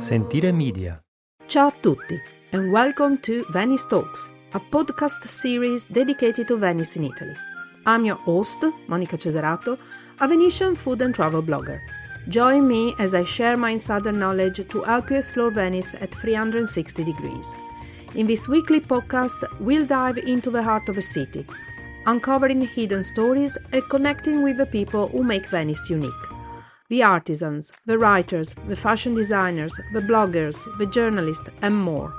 Sentire Media. Ciao a tutti and welcome to Venice Talks, a podcast series dedicated to Venice in Italy. I'm your host, Monica Cesarato, a Venetian food and travel blogger. Join me as I share my insider knowledge to help you explore Venice at 360 degrees. In this weekly podcast, we'll dive into the heart of a city, uncovering hidden stories and connecting with the people who make Venice unique. The artisans, the writers, the fashion designers, the bloggers, the journalists, and more.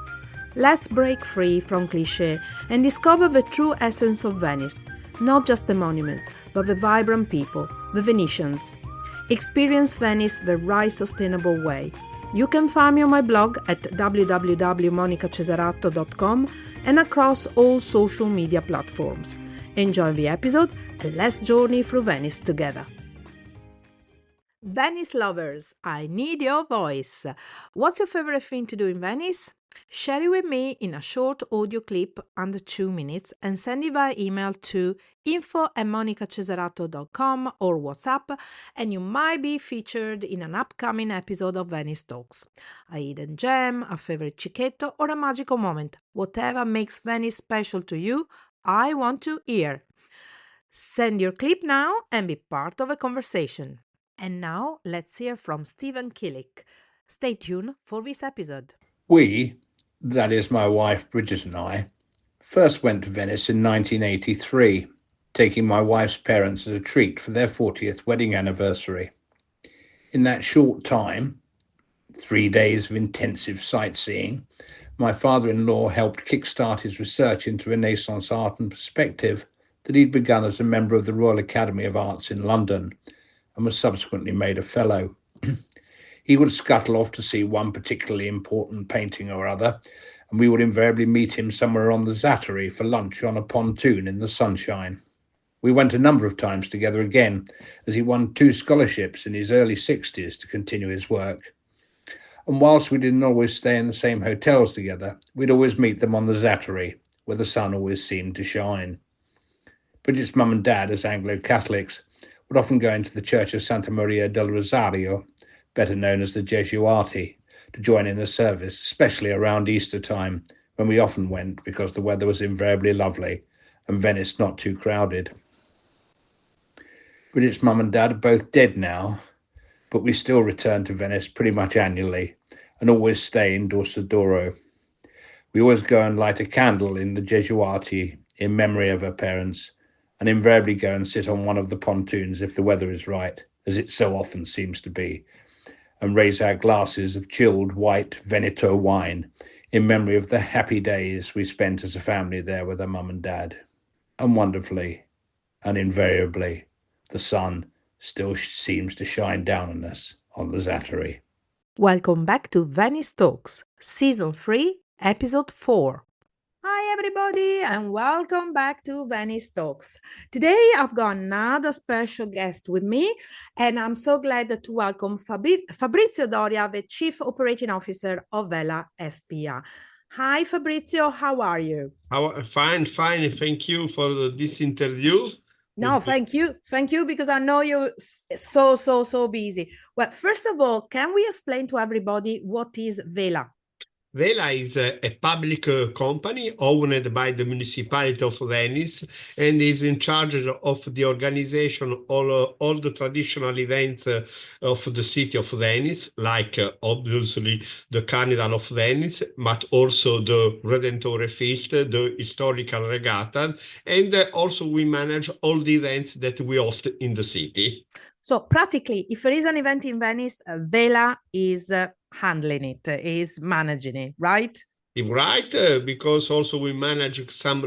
Let's break free from cliché and discover the true essence of Venice, not just the monuments, but the vibrant people, the Venetians. Experience Venice the right sustainable way. You can find me on my blog at www.monicacesarato.com and across all social media platforms. Enjoy the episode and let's journey through Venice together. Venice lovers, I need your voice. What's your favorite thing to do in Venice? Share it with me in a short audio clip under 2 minutes and send it via email to info@monicacesarato.com or WhatsApp, and you might be featured in an upcoming episode of Venice Talks. A hidden gem, a favorite cicchetto, or a magical moment. Whatever makes Venice special to you, I want to hear. Send your clip now and be part of a conversation. And now, let's hear from Stephen Killick. Stay tuned for this episode. We, that is my wife Bridget and I, first went to Venice in 1983, taking my wife's parents as a treat for their 40th wedding anniversary. In that short time, 3 days of intensive sightseeing, my father-in-law helped kickstart his research into Renaissance art and perspective that he'd begun as a member of the Royal Academy of Arts in London, and was subsequently made a fellow. He would scuttle off to see one particularly important painting or other, and we would invariably meet him somewhere on the Zattery for lunch on a pontoon in the sunshine. We went a number of times together again, as he won 2 scholarships in his early 60s to continue his work. And whilst we didn't always stay in the same hotels together, we'd always meet them on the Zattery, where the sun always seemed to shine. Bridget's mum and dad, as Anglo-Catholics, would often go into the Church of Santa Maria del Rosario, better known as the Gesuati, to join in the service, especially around Easter time, when we often went because the weather was invariably lovely and Venice not too crowded. Bridget's mum and dad are both dead now, but we still return to Venice pretty much annually and always stay in Dorsoduro. We always go and light a candle in the Gesuati in memory of her parents, and invariably go and sit on one of the pontoons if the weather is right, as it so often seems to be, and raise our glasses of chilled white Veneto wine in memory of the happy days we spent as a family there with our mum and dad. And wonderfully and invariably, the sun still seems to shine down on us on the Zattery. Welcome back to Venice Talks, Season 3, Episode 4. Hi everybody and welcome back to Venice Talks. Today I've got another special guest with me and I'm so glad to welcome Fabrizio Doria, the Chief Operating Officer of Vela SPA. Hi Fabrizio, how are you? Fine. Thank you for this interview. No, thank you because I know you're so busy. Well, first of all, can we explain to everybody what is Vela? Vela is a public company owned by the municipality of Venice and is in charge of the organization of all the traditional events of the city of Venice, like obviously the Carnival of Venice, but also the Redentore Feast, the historical regatta, and also we manage all the events that we host in the city. So practically, if there is an event in Venice, Vela is handling it, is managing it, right? Right, because also we manage some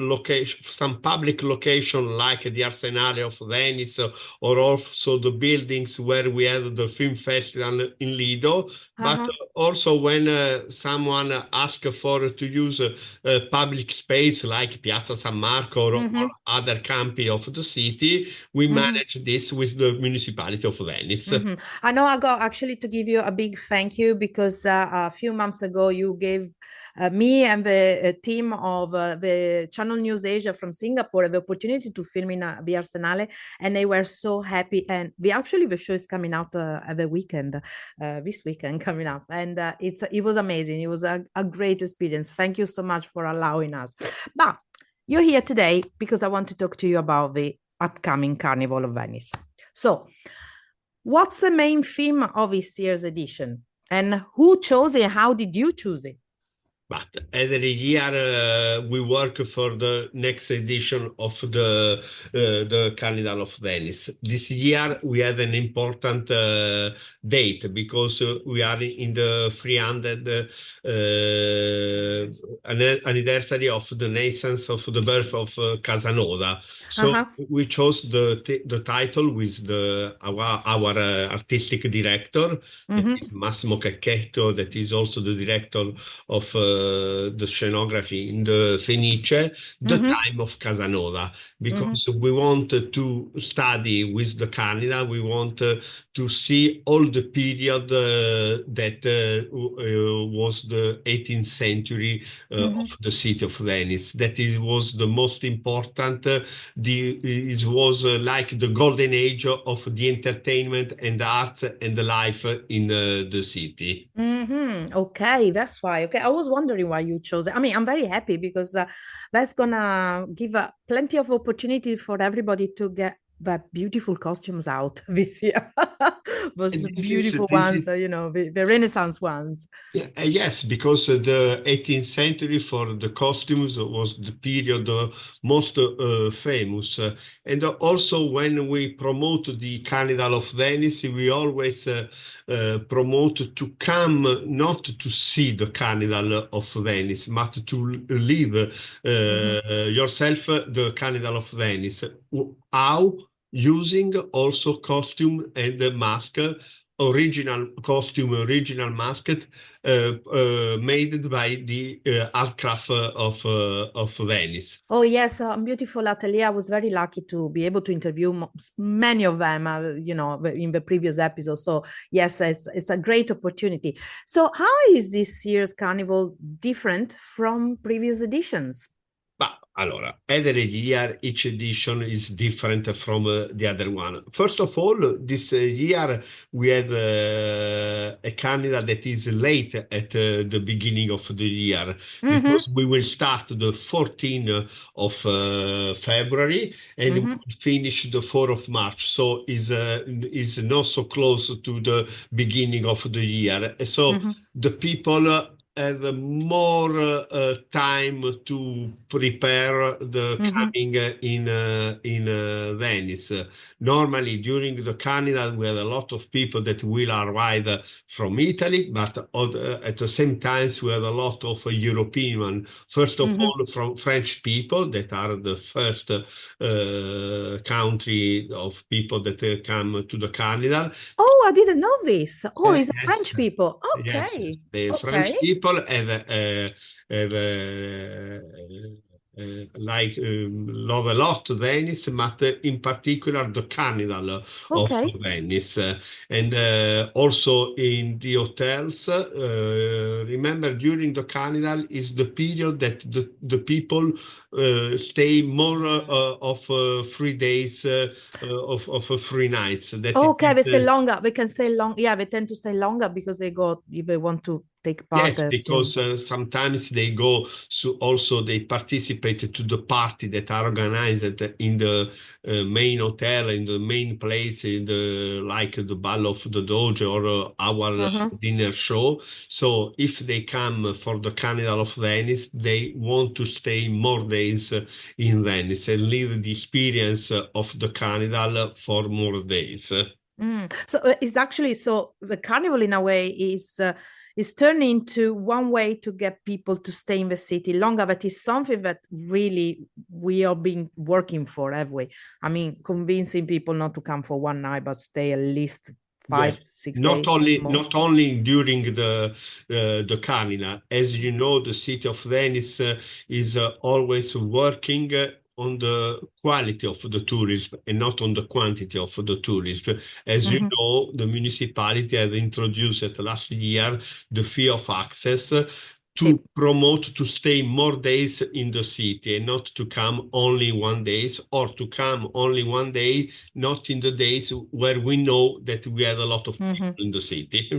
public location like the Arsenale of Venice, or also the buildings where we have the film festival in Lido. But also when someone asks to use a public space like Piazza San Marco or other campi of the city, we manage this with the municipality of Venice. I know I got actually to give you a big thank you because a few months ago you gave Me and the team of the Channel News Asia from Singapore had the opportunity to film in the Arsenale, and they were so happy. And the show is coming out at the weekend, this weekend coming up, and it was amazing. It was a great experience. Thank you so much for allowing us. But you're here today because I want to talk to you about the upcoming Carnival of Venice. So, what's the main theme of this year's edition? And who chose it? How did you choose it? But every year we work for the next edition of the Carnival of Venice. This year we had an important date because we are in the 300th anniversary of the naissance of the birth of Casanova. So we chose the title with our artistic director, Massimo Cacchetto, that is also the director of the scenography in the Fenice, the time of Casanova, because we want to study with the Carnival, we want to see all the period that was the 18th century of the city of Venice. That was the most important. It was like the golden age of the entertainment and the arts and the life in the city. Okay, that's why. Okay, I was wondering why you chose it. I mean, I'm very happy because that's gonna give plenty of opportunity for everybody to get the beautiful costumes out this year. Those beautiful ones, the Renaissance ones. Yes, because the 18th century for the costumes was the period most famous. And also when we promote the Carnival of Venice, we always promote to come not to see the Carnival of Venice, but to live yourself the Carnival of Venice. How? Using also costume and mask, original costume, original mask made by the art craft of Venice. Oh yes, beautiful atelier. I was very lucky to be able to interview many of them, in the previous episode. So yes, it's a great opportunity. So how is this year's carnival different from previous editions? Allora, every year each edition is different from the other one. First of all, this year we have a carnival that is late at the beginning of the year because we will start the 14th of February and we will finish the 4th of March. So is not so close to the beginning of the year. So the people have more time to prepare the coming in Venice. Normally, during the Carnival, we have a lot of people that will arrive from Italy, but at the same time, we have a lot of European, first of all, from French people that are the first country of people that come to the Carnival. Oh, I didn't know this. Oh, it's French people. Okay. Yes, the French people have love a lot Venice, but in particular the Carnival of Venice. And also in the hotels, remember during the Carnival is the period that the people stay more of 3 days of 3 nights. They stay longer. They can stay long. Yeah, they tend to stay longer because they want to take part. Yes, because sometimes they go, so also they participate to the party that are organized in the main hotel, in the main place, like the Ball of the Doge or our dinner show. So if they come for the Carnival of Venice, they want to stay more days in Venice and live the experience of the Carnival for more days. So it's actually, the Carnival in a way is turning into one way to get people to stay in the city longer. That is something that really we have been working for, have we? I mean, convincing people not to come for one night, but stay at least 5, 6 not days. Not only during the Carnival. As you know, the city of Venice is always working on the quality of the tourism and not on the quantity of the tourism. As you know, the municipality has introduced last year the fee of access to Sì. promote to stay more days in the city and not to come only one days, or to come only one day, not in the days where we know that we have a lot of people Mhm. in the city.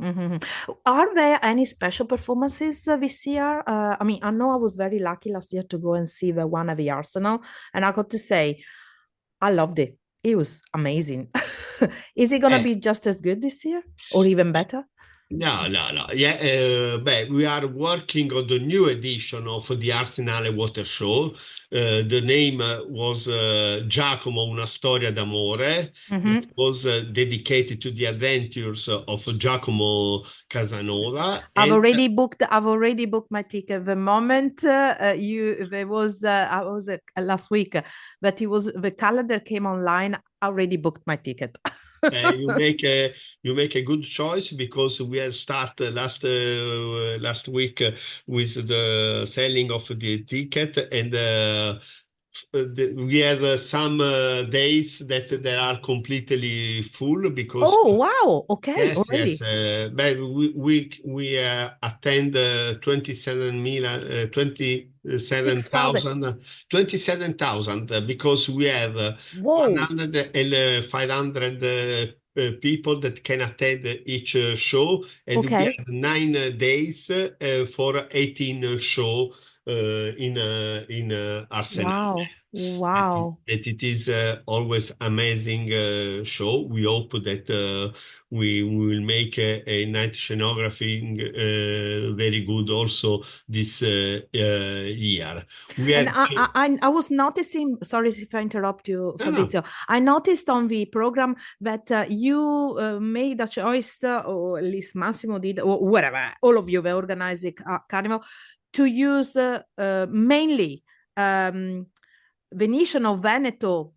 Mhm. Are there any special performances this year? I mean, I know I was very lucky last year to go and see the one at the Arsenal, and I got to say, I loved it. It was amazing. Is it gonna Eh, be just as good this year, or even better? No, no, no. Yeah, we are working on the new edition of the Arsenale Water Show. The name was Giacomo, una storia d'amore. It Mhm. was dedicated to the adventures of Giacomo Casanova. And I've already booked my ticket. The moment you there was I was last week, but it was the calendar came online. I already booked my ticket. you make a good choice, because we have started last week with the selling of the ticket, and we have some days that they are completely full, because Oh wow! Okay, yes, yes. already But we attend 6,000. 27,000, because we have Whoa! 100 and 500 people that can attend each show, and we Okay. have 9 days for 18 show in Arsenal. Wow! That Wow! it is always amazing show. We hope that we will make a night scenography very good also this year. We And had I was noticing, sorry if I interrupt you, no, no. Fabrizio. I noticed on the program that you made a choice, or at least Massimo did, or whatever, all of you were organizing Carnival, to use mainly um, Venetian or Veneto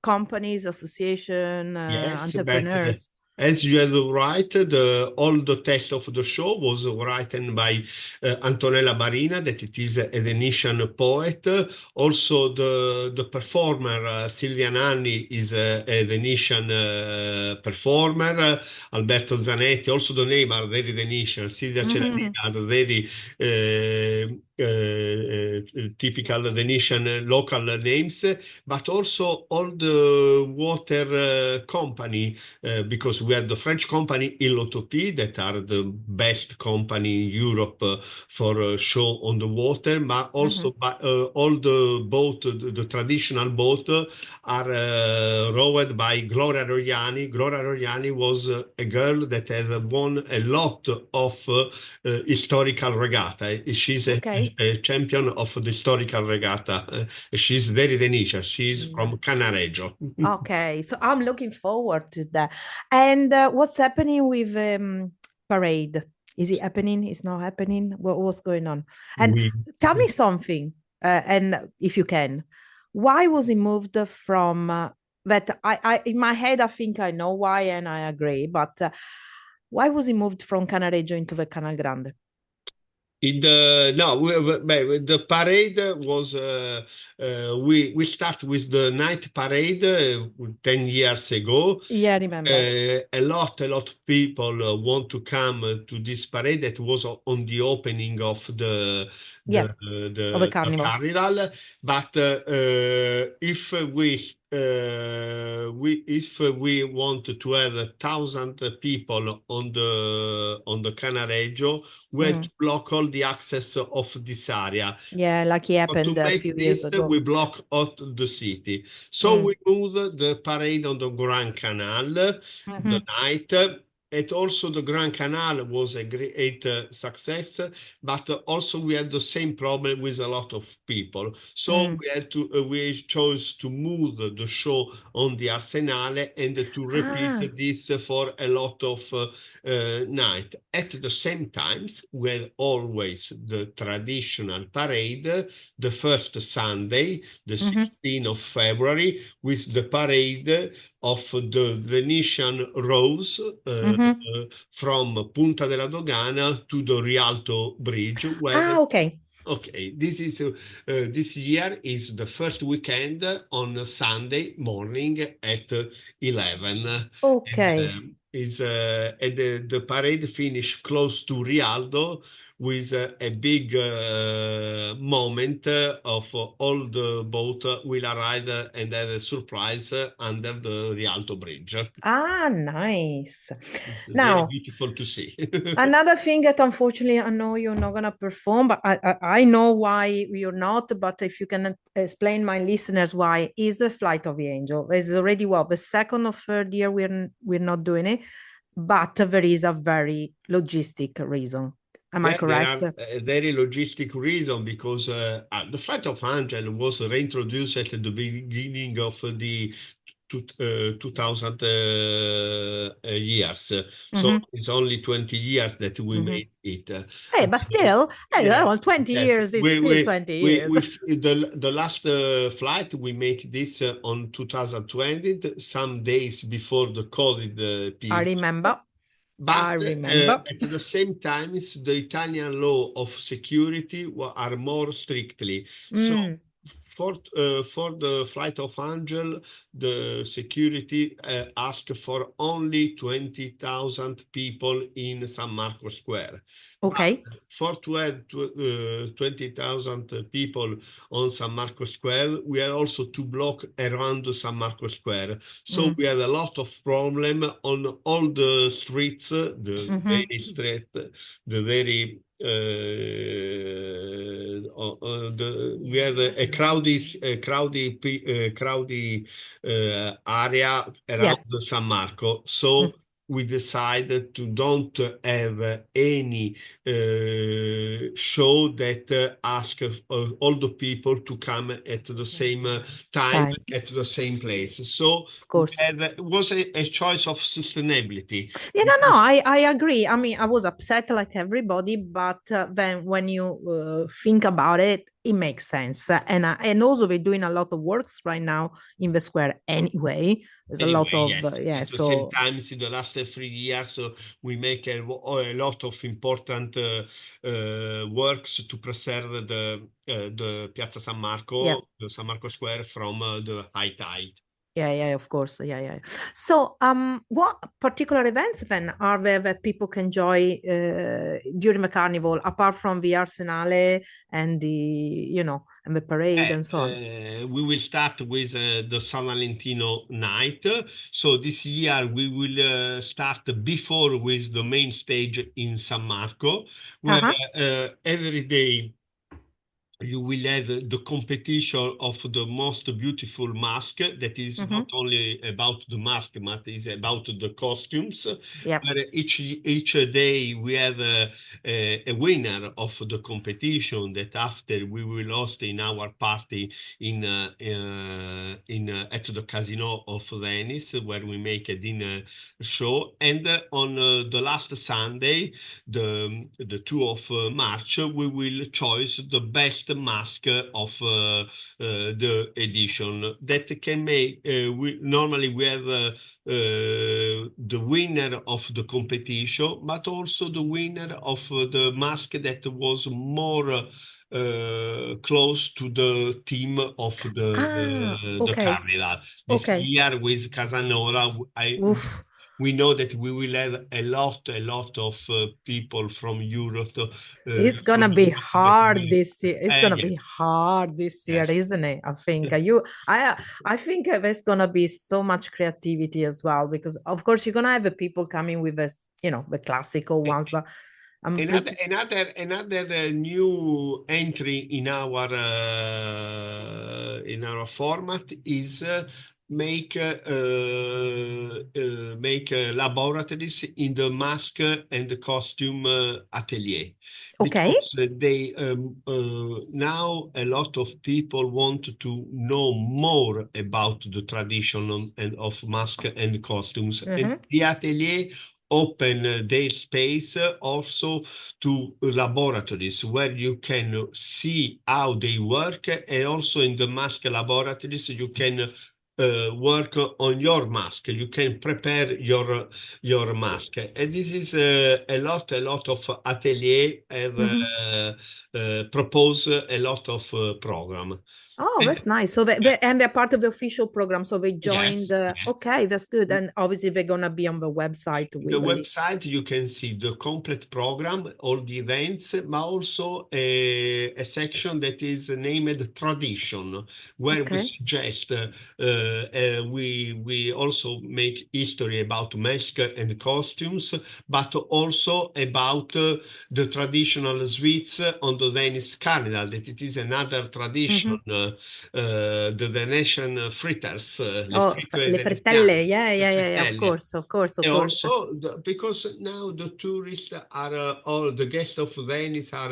companies, association, Yes, but entrepreneurs. as you are right, all the text of the show was written by Antonella Barina, that it is a Venetian poet. Also, the performer Silvia Nanni is a Venetian performer. Alberto Zanetti, also the name are very Venetian. Silvia Celadina Mhm. are very typical Venetian local names, but also all the water company, because we have the French company Illotopie that are the best company in Europe for show on the water, but also Mhm. all the boat, the traditional boat, are rowed by Gloria Rogliani. Gloria Rogliani was a girl that has won a lot of historical regatta. She's Okay. a champion of the historical regatta. She's very Venetian. She's Yeah. from Cannareggio. Okay, so I'm looking forward to that. And what's happening with parade? Is it happening? Is not happening? What's going on? And We tell me something, and if you can, why was it moved from that? In my head, I think I know why, and I agree. But why was it moved from Canareggio into the Canal Grande? In the no, the parade was we start with the night parade 10 years ago. Yeah, I remember. A lot of people want to come to this parade that was on the opening of Yeah, of a the carnival. carnival. But if we want to have 1,000 people on the Canareggio, we had Mm. to block all the access of this area. Yeah, like it So to happened a few make years this, ago. we block out the city. So Mm. we move the parade on the Grand Canal the Mhm. night. And also the Grand Canal was a great success, but also we had the same problem with a lot of people. So Mm. we chose to move the show on the Arsenale and to repeat Ah. this for a lot of night. At the same times, we had always the traditional parade the first Sunday, the Mhm. 16th of February, with the parade of the Venetian Rose Mhm. from Punta della Dogana to the Rialto Bridge, where Ah, okay. okay, this year is the first weekend on Sunday morning at 11. Okay. and the parade finish close to Rialdo with a big moment of all the boat will arrive and have a surprise under the Rialto Bridge. Ah, nice. It's very Now, beautiful to see. another thing that unfortunately I know you're not gonna perform, but I know why you're not. But if you can explain my listeners why is the Flight of the Angel. It's already the second or third year we're not doing it, but there is a very logistic reason. Am I Yeah, there correct? are a very logistic reason because the Flight of Angel was reintroduced at the beginning of the 2000 years. So Mm-hmm. it's only 20 years that we Mm-hmm. made it. Hey, but So, still, hey, yeah, well, 20 yes. years is still 20 years. The last flight we make this on 2020, some days before the COVID I period. remember. But I remember. at the same time, the Italian law of security are more strictly. So Mm, for the Flight of Angel, the security ask for only 20,000 people in San Marco Square. But okay. for to have 20,000 people on San Marco Square, we are also to block around San Marco Square. So Mm, we had a lot of problem on all the streets, the mm-hmm. very street, the very we have a crowded area around Yeah. San Marco. So Mm, we decided to don't have any show that ask all the people to come at the same time time, at the same place. So of course. it was a choice of sustainability Yeah, no, because I agree. I mean, I was upset like everybody, but then when you think about it, it makes sense. And also we're doing a lot of works right now in the square anyway. There's a lot anyway, of yes. yeah. At the same So time, in the last 3 years, we make a lot of important works to preserve the Piazza San yeah, Marco, the San Marco Square from the high tide. yeah, of course, yeah. So what particular events then are there that people can enjoy during the carnival apart from the Arsenale and and the parade and so on? We will start with the San Valentino night. So this year we will start before with the main stage in San Marco, where Uh-huh. every day you will have the competition of the most beautiful mask that is not Mm-hmm. only about the mask but is about the costumes, Yeah. where each day we have a winner of the competition that after we will host in our party at the casino of Venice, where we make a dinner show. And on the last Sunday, the 2 of March, we will choose the best mask of the edition that can make. Normally we have the winner of the competition, but also the winner of the mask that was more close to the theme of Ah, the okay. carnival. This Okay. year with Casanova, Oof. we know that we will have a lot of people from Europe, It's from gonna be Europe that hard will. this year. It's gonna be Yes, hard this year, yes. isn't it? I think I think there's gonna be so much creativity as well because of course you're gonna have the people coming with the classical ones, but I'm pretty Another new entry in our format is make laboratories in the mask and the costume atelier, okay. because they now a lot of people want to know more about the tradition of mask and costumes, and Hmm. the atelier open their space also to laboratories where you can see how they work, and also in the mask laboratories you can work on your mask. You can prepare your mask, and this is a lot of atelier have Hmm. propose a lot of program. Oh, And that's nice. So and they're part of the official program. So they joined. yes, yes. Okay, that's good. And obviously they're gonna be on the website The with the list. website, you can see the complete program, all the events, but also a section that is named Tradition, where we Okay. suggest, we also make history about mask and costumes, but also about the traditional sweets on the Venice Carnival, that it is another tradition, Mm-hmm. the Venetian fritters, le Oh, fritture le veneziane, frittelle. Yeah, le yeah, yeah, yeah. Of frittelle. course, of course, of And course. also, because now the tourists are, all the guests of Venice are,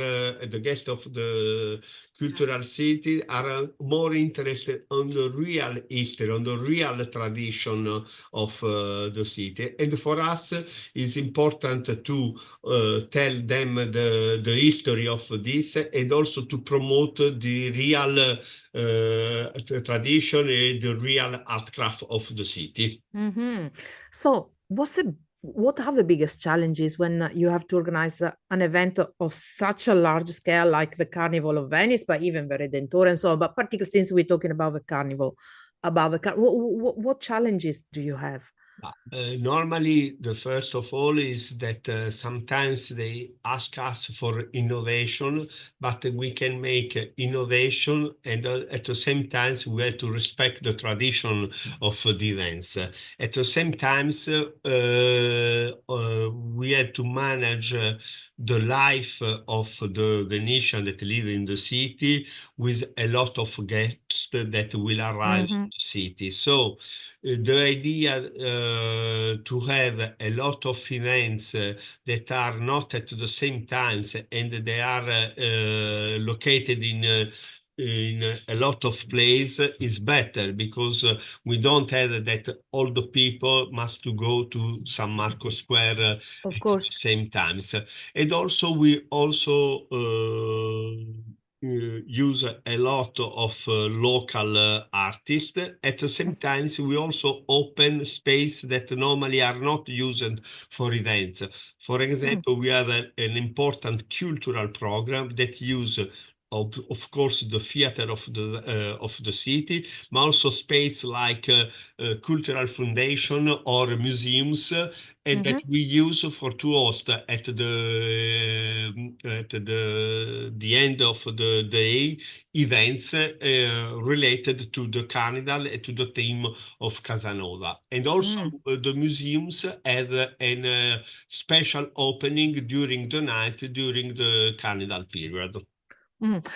the guests of the cultural city are more interested on the real history, on the real tradition of the city. And for us, it's important to tell them the history of this and also to promote the real tradition and the real art craft of the city. Mm-hmm. So, what are the biggest challenges when you have to organize an event of such a large scale, like the Carnival of Venice, but even the Redentore and so on? But particularly since we're talking about the Carnival, what challenges do you have? Normally, the first of all is that sometimes they ask us for innovation, but we can make innovation and at the same time we have to respect the tradition of the events. At the same time, we have to manage the life of the Venetian that live in the city with a lot of guests that will arrive in Mm-hmm. the city. So the idea to have a lot of events that are not at the same times and they are located in a lot of places is better because we don't have that all the people must to go to San Marco Square Of at the course. same times. And also we also use a lot of local artists. At the same time, we also open space that normally are not used for events. For Mm-hmm. example, we have an important cultural program that use of course the theater of the city, but also space like cultural foundation or museums, and that Mm-hmm. we use for to host at the end of the day events related to the carnival and to the theme of Casanova. And also Mm. the museums have an special opening during the night during the carnival period. Mm.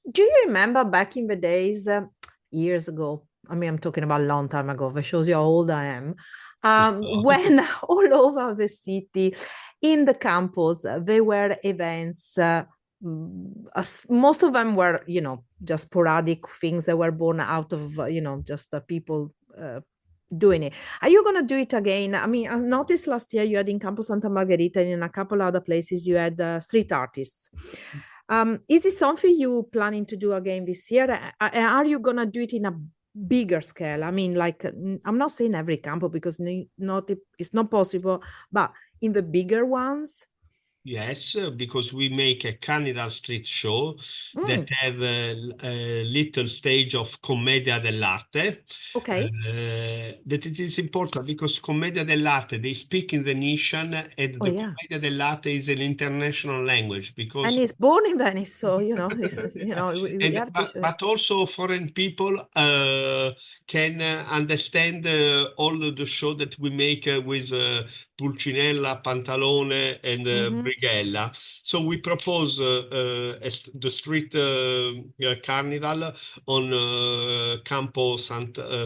Do you remember back in the days, years ago? I mean, I'm talking about a long time ago. That shows you how old I am. When all over the city, in the campus, there were events. Most of them were, just sporadic things that were born out of, just people doing it. Are you going to do it again? I mean, I noticed last year you had in Campo Santa Margherita and in a couple other places you had street artists. Is this something you planning to do again this year? Are you going to do it in a bigger scale? I mean, like, I'm not saying every campo because it's not possible, but in the bigger ones. Yes, because we make a Carnival Street show that Mm, have a little stage of Commedia dell'arte. okay. That it is important because Commedia dell'arte, they speak in Venetian and Oh, the yeah. Commedia dell'arte is an international language And because he's born in Venice, so we and have to show it. but also foreign people can understand all of the show that we make with Pulcinella, Pantalone, and Mm-hmm. Brighella. So we propose the street carnival on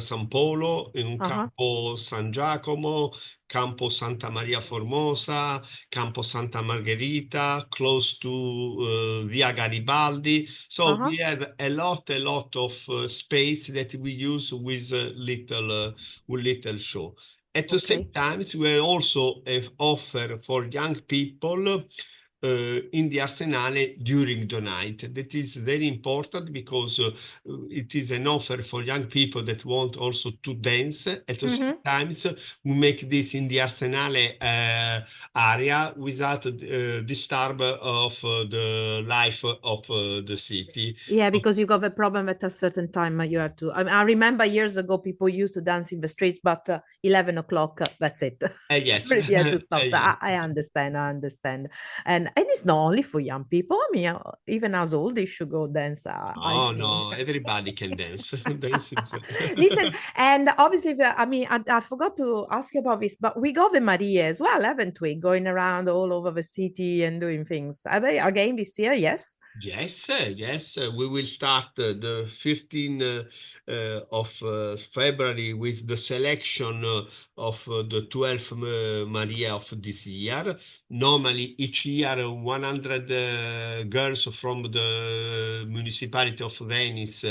San Polo, in Uh-huh. Campo San Giacomo, Campo Santa Maria Formosa, Campo Santa Margherita, close to Via Garibaldi. So Uh-huh. we have a lot of space that we use with little show. At the same Okay. time, we also have offer for young people in the Arsenale during the night. That is very important because it is an offer for young people that want also to dance. At the same time, we make this in the Arsenale area without disturb of the life of the city. Yeah, because you got a problem at a certain time. You have to. I remember years ago, people used to dance in the streets, but 11 o'clock, that's it. Yes. Everybody had to stop. So Yes. I understand. I understand. And it's not only for young people. I mean, even as old, they should go dance. I Oh think. no, everybody can dance. Dance is Listen, and obviously, I mean, I forgot to ask you about this, but we got the Maria as well, haven't we? Going around all over the city and doing things. Are they again this year? Yes. Yes, yes. We will start the 15th of February with the selection of the 12th Maria of this year. Normally, each year, 100 girls from the municipality of Venice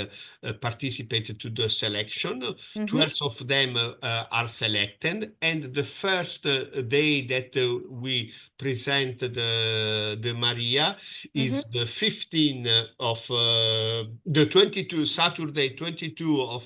participate to the selection. 12 of them are selected, and the first day that we present the Maria is the 15th of the 22 Saturday 22 of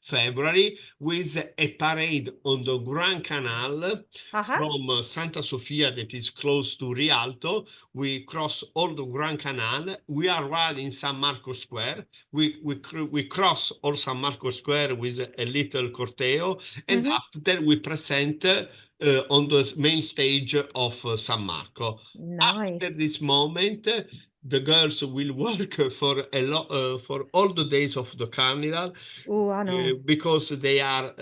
February with a parade on the Grand Canal from Santa Sofia, that is close to Rialto. We cross all the Grand Canal. We arrive in San Marco Square. We cross all San Marco Square with a little corteo, and after we present on the main stage of San Marco. Nice. After this moment, the girls will work for all the days of the carnival. Oh, I know. Because they are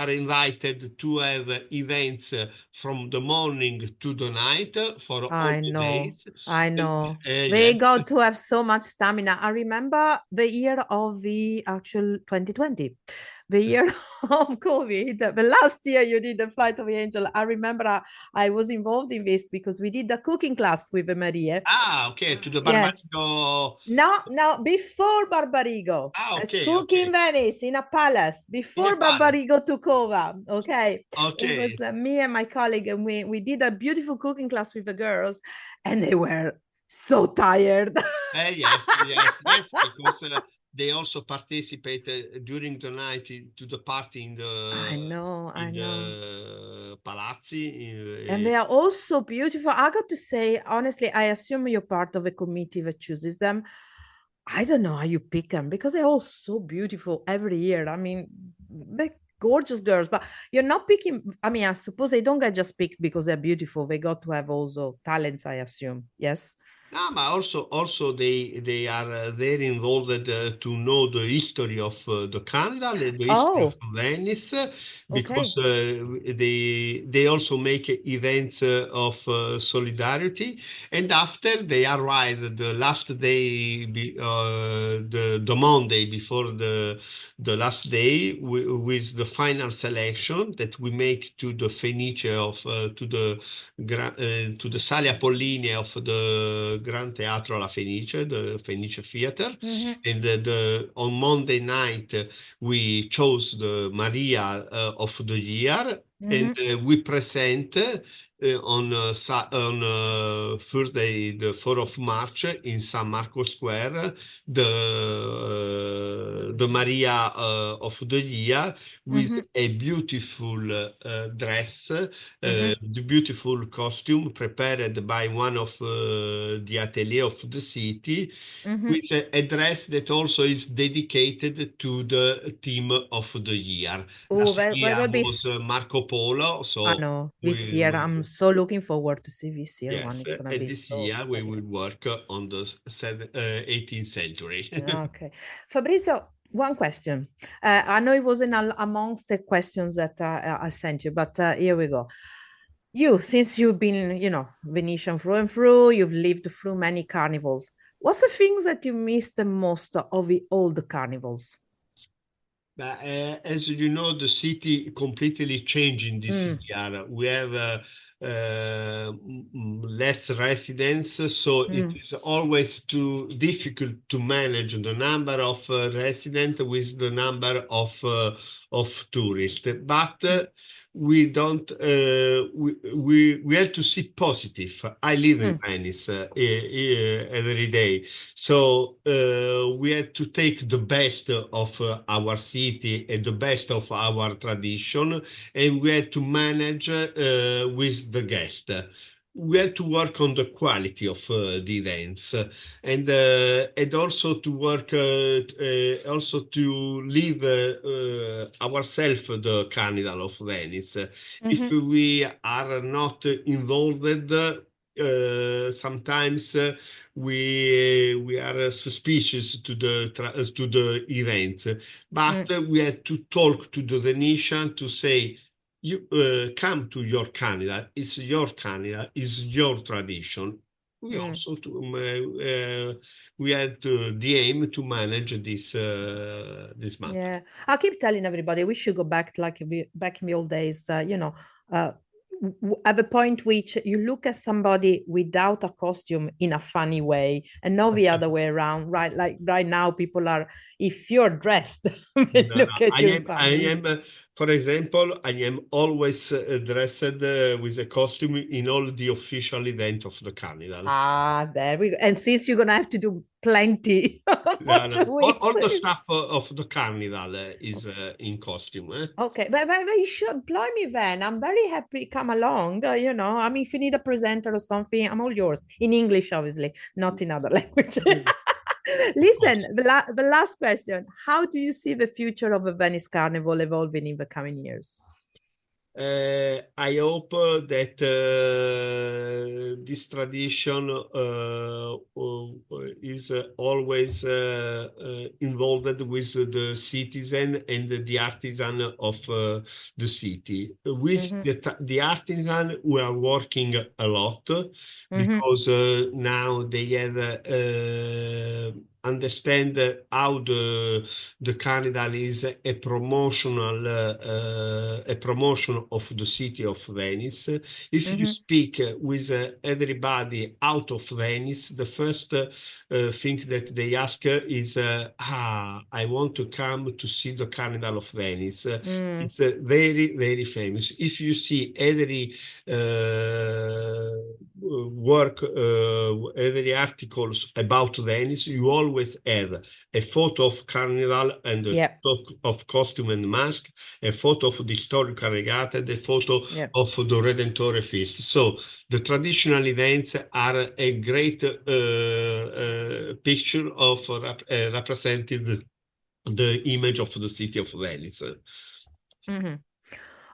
invited to have events from the morning to the night for all I the know. days. I And, know. They yes. got to have so much stamina. I remember the year of the actual 2020, the year of COVID, the last year you did the Flight of the Angel. I remember I was involved in this because we did the cooking class with Maria. Okay, to the Yeah. Barbarigo. No, before Barbarigo. As Okay, cook in Venice in a palace In a before palace. Barbarigo took over. Okay. It Okay. was me and my colleague, and we did a beautiful cooking class with the girls, and they were so tired. Yes, because they also participate during the night to the party I in know. the palazzi. And they are also beautiful. I got to say, honestly, I assume you're part of a committee that chooses them. I don't know how you pick them because they're all so beautiful every year. I mean, they're gorgeous girls, but you're not picking. I mean, I suppose they don't get just picked because they're beautiful. They got to have also talents, I assume. Yes. No, but also they are very involved to know the history of the carnival and the history of Oh, Venice, okay. because they also make events of solidarity. And after they arrive the last day, the Monday before the last day, with the final selection that we make to the Fenice of to the Sale Apolline of the Gran Teatro La Fenice, the Fenice Theater. And on Monday night, we chose the Maria of the year, and we present on Thursday, the 4th of March, in San Marco Square, the Maria of the year with a beautiful dress, the beautiful costume prepared by one of the atelier of the city, with a dress that also is dedicated to the theme of the year. Oh, Last that year will be. was Marco Polo, I so know this we year. I'm so looking forward to see this year one. yes, It's gonna and be this so year we magical. will work on the 18th century. Okay. Fabrizio, one question. I know it wasn't amongst the questions that I sent you, but here we go. You, since you've been, Venetian through and through, you've lived through many carnivals. What's the things that you miss the most of the old carnivals? But, as you know, the city completely changed in this Mm, year. We have less residents, so it is always too difficult to manage the number of residents with the number of tourists. But we don't. We have to see positive. I live in Venice every day, so we have to take the best of our city and the best of our tradition, and we have to manage with the guest. We have to work on the quality of the events, and also to work also to live ourselves the Carnival of Venice. If we are not involved, sometimes we are suspicious to the event, but we have to talk to the Venetian to say, you come to your Carnival. It's your Carnival. It's your tradition. We also we had the aim to manage this matter. Yeah, I keep telling everybody we should go back back in the old days. At the point which you look at somebody without a costume in a funny way and not the other way around, right? Like right now, people are, if you're dressed, look at you funny. For example, I am always dressed with a costume in all the official events of the Carnival. Ah, there we go. And since you're gonna have to do plenty for 2 weeks. All the stuff of the Carnival is in costume. Okay, but you should employ me then. I'm very happy to come along. I mean, if you need a presenter or something, I'm all yours. In English, obviously, not in other languages. Listen, the last question. How do you see the future of the Venice Carnival evolving in the coming years? I hope that this tradition is always involved with the citizen and the artisan of the city. With the artisan, we are working a lot because now they have understand how the carnival is a promotion of the city of Venice. If you speak with everybody out of Venice, the first thing that they ask is, I want to come to see the Carnival of Venice. It's very, very famous. If you see every every articles about Venice, you always have a photo of Carnival and a photo of costume and mask, a photo of the historical regata, the photo of the Redentore feast. So the traditional events are a great picture of representing the image of the city of Venice.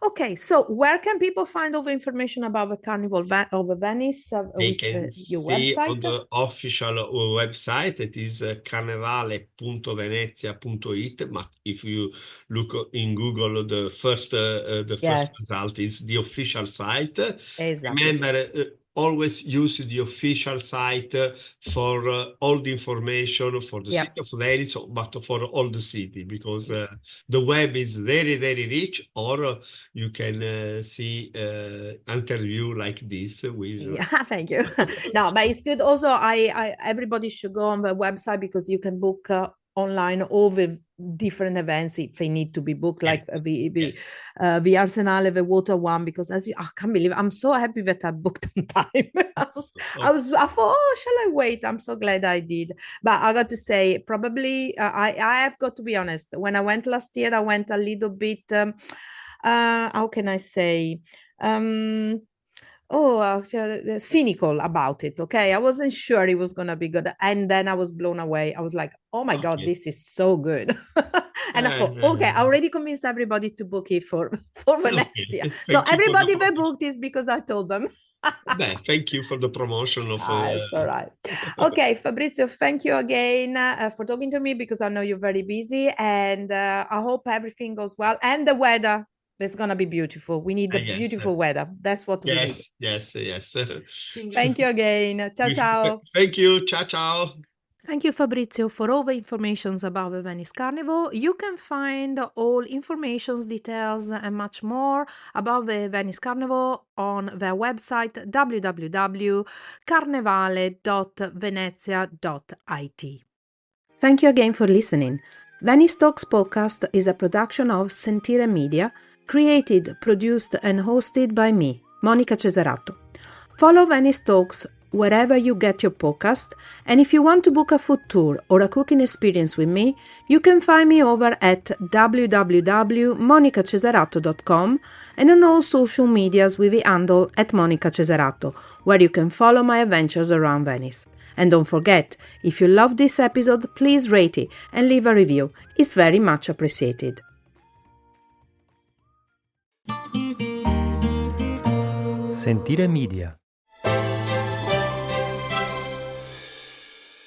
Okay, so where can people find all the information about the Carnival of Venice? They can your see website? On the official website. It is carnevale.venezia.it. But if you look in Google, the first result is the official site. Exactly. Remember, always use the official site for all the information for the city of Venice, but for all the city, because the web is very, very rich, or you can see interview like this with thank you. No, but it's good also. I everybody should go on the website, because you can book online all the different events if they need to be booked, like the Arsenale, the water one, because I can't believe, I'm so happy that I booked on time. I thought, oh, shall I wait? I'm so glad I did. But I got to say, probably I have got to be honest, when I went last year, I went a little bit how can I say, cynical about it. Okay, I wasn't sure it was gonna be good, and then I was blown away. I was like, oh my god, this is so good. And I thought, okay, I already convinced everybody to book it for the next year. So everybody that booked is because I told them. Thank you for the promotion of it's all right. Okay, Fabrizio, thank you again for talking to me, because I know you're very busy, and I hope everything goes well, and the weather is gonna be beautiful. We need the beautiful weather. That's what we need. Yes. Thank you again. Ciao, ciao. Thank you. Ciao, ciao. Thank you, Fabrizio, for all the informations about the Venice Carnival. You can find all informations, details, and much more about the Venice Carnival on their website www.carnevale.venezia.it. Thank you again for listening. Venice Talks podcast is a production of Sentire Media, created, produced, and hosted by me, Monica Cesarato. Follow Venice Talks wherever you get your podcast, and if you want to book a food tour or a cooking experience with me, you can find me over at www.monicacesarato.com and on all social medias with the handle @monicacesarato, where you can follow my adventures around Venice. And don't forget, if you love this episode, please rate it and leave a review. It's very much appreciated. Sentire Media.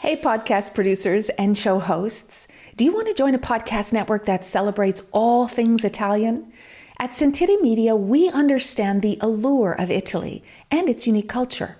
Hey, podcast producers and show hosts. Do you want to join a podcast network that celebrates all things Italian? At Sentire Media, we understand the allure of Italy and its unique culture.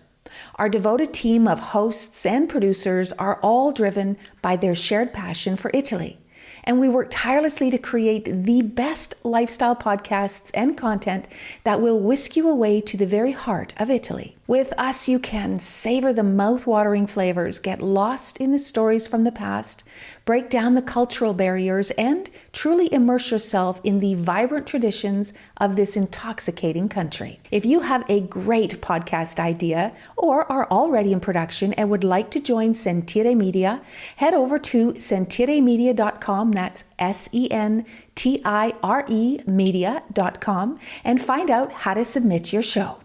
Our devoted team of hosts and producers are all driven by their shared passion for Italy. And we work tirelessly to create the best lifestyle podcasts and content that will whisk you away to the very heart of Italy. With us, you can savor the mouth-watering flavors, get lost in the stories from the past, break down the cultural barriers, and truly immerse yourself in the vibrant traditions of this intoxicating country. If you have a great podcast idea or are already in production and would like to join Sentire Media, head over to sentiremedia.com, that's SENTIRE media.com, and find out how to submit your show.